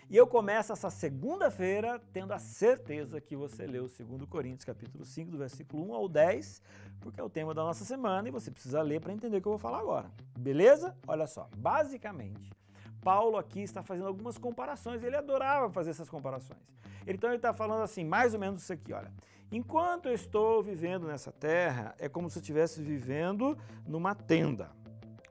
E eu começo essa segunda-feira tendo a certeza que você leu 2 Coríntios capítulo 5, do versículo 1 ao 10, porque é o tema da nossa semana e você precisa ler para entender o que eu vou falar agora. Beleza? Olha só, basicamente, Paulo aqui está fazendo algumas comparações, ele adorava fazer essas comparações. Então ele está falando assim, mais ou menos isso aqui, olha. Enquanto eu estou vivendo nessa terra, é como se eu estivesse vivendo numa tenda.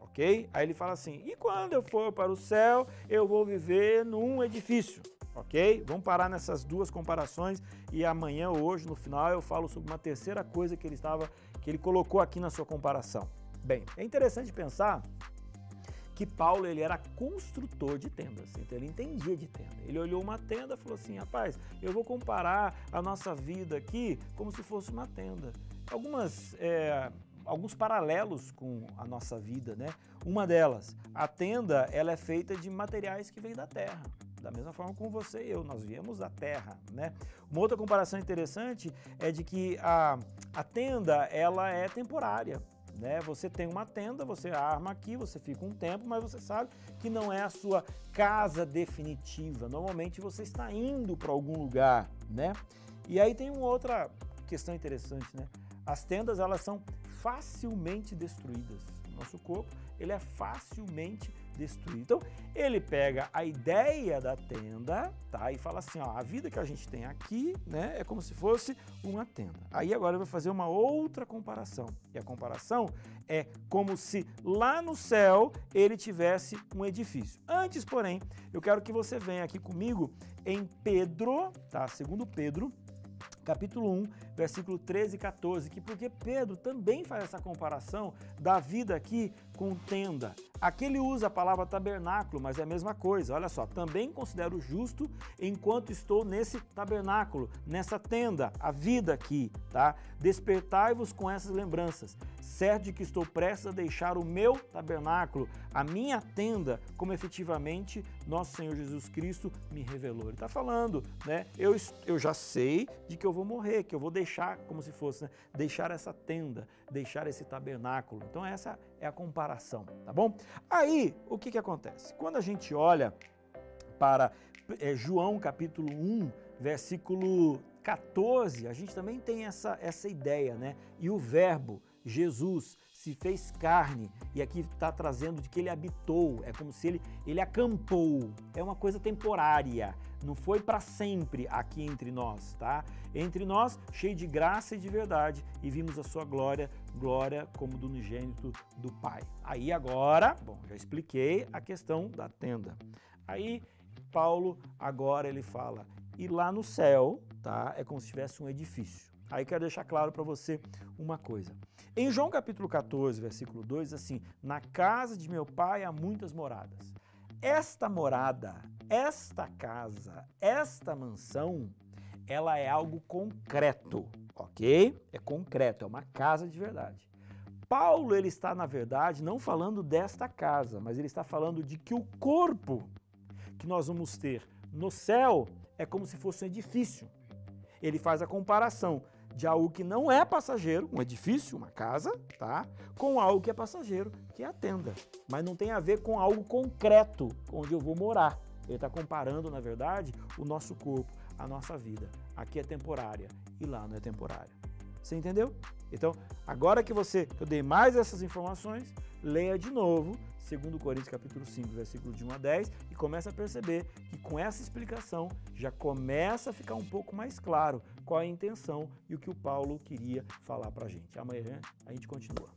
Ok? Aí ele fala assim, e quando eu for para o céu, eu vou viver num edifício, ok? Vamos parar nessas duas comparações e amanhã ou hoje, no final, eu falo sobre uma terceira coisa que ele colocou aqui na sua comparação. Bem, é interessante pensar que Paulo ele era construtor de tendas, então ele entendia de tenda. Ele olhou uma tenda e falou assim, rapaz, eu vou comparar a nossa vida aqui como se fosse uma tenda. Alguns paralelos com a nossa vida, né? Uma delas, a tenda, ela é feita de materiais que vêm da terra. Da mesma forma como você e eu, nós viemos da terra, né? Uma outra comparação interessante é de que a tenda, ela é temporária, né? Você tem uma tenda, você arma aqui, você fica um tempo, mas você sabe que não é a sua casa definitiva. Normalmente você está indo para algum lugar, né? E aí tem uma outra questão interessante, né? As tendas, elas são facilmente destruídas. O nosso corpo, ele é facilmente destruído. Então, ele pega a ideia da tenda, tá? E fala assim, ó, a vida que a gente tem aqui, né, é como se fosse uma tenda. Aí agora ele vai fazer uma outra comparação. E a comparação é como se lá no céu ele tivesse um edifício. Antes, porém, eu quero que você venha aqui comigo em Pedro, tá? 2 Pedro, capítulo 1, versículo 13 e 14, porque Pedro também faz essa comparação da vida aqui com tenda. Aqui ele usa a palavra tabernáculo, mas é a mesma coisa. Olha só, também considero justo enquanto estou nesse tabernáculo, nessa tenda, a vida aqui, tá? Despertai-vos com essas lembranças, certo de que estou prestes a deixar o meu tabernáculo, a minha tenda, como efetivamente nosso Senhor Jesus Cristo me revelou. Ele está falando, né? Eu já sei de que eu vou morrer, que eu vou deixar, como se fosse, né? Deixar essa tenda, deixar esse tabernáculo. Então essa é a comparação, tá bom? Aí, o que acontece? Quando a gente olha para João capítulo 1, versículo 14, a gente também tem essa ideia, né? E o verbo, Jesus, se fez carne, e aqui está trazendo de que ele habitou, é como se ele acampou, é uma coisa temporária, não foi para sempre aqui entre nós, tá? Entre nós, cheio de graça e de verdade, e vimos a sua glória, glória como do unigênito do Pai. Aí agora, bom, já expliquei a questão da tenda. Aí Paulo agora ele fala, e lá no céu, tá? É como se tivesse um edifício. Aí quero deixar claro para você uma coisa. Em João capítulo 14, versículo 2, assim, na casa de meu pai há muitas moradas. Esta morada, esta casa, esta mansão, ela é algo concreto, ok? É concreto, é uma casa de verdade. Paulo, ele está, na verdade, não falando desta casa, mas ele está falando de que o corpo que nós vamos ter no céu é como se fosse um edifício. Ele faz a comparação de algo que não é passageiro, um edifício, uma casa, tá? Com algo que é passageiro, que é a tenda. Mas não tem a ver com algo concreto, onde eu vou morar. Ele está comparando, na verdade, o nosso corpo, a nossa vida. Aqui é temporária e lá não é temporária. Você entendeu? Então, agora que eu dei mais essas informações, leia de novo 2 Coríntios capítulo 5, versículo de 1 a 10 e começa a perceber que com essa explicação já começa a ficar um pouco mais claro qual é a intenção e o que o Paulo queria falar para a gente. Amanhã a gente continua.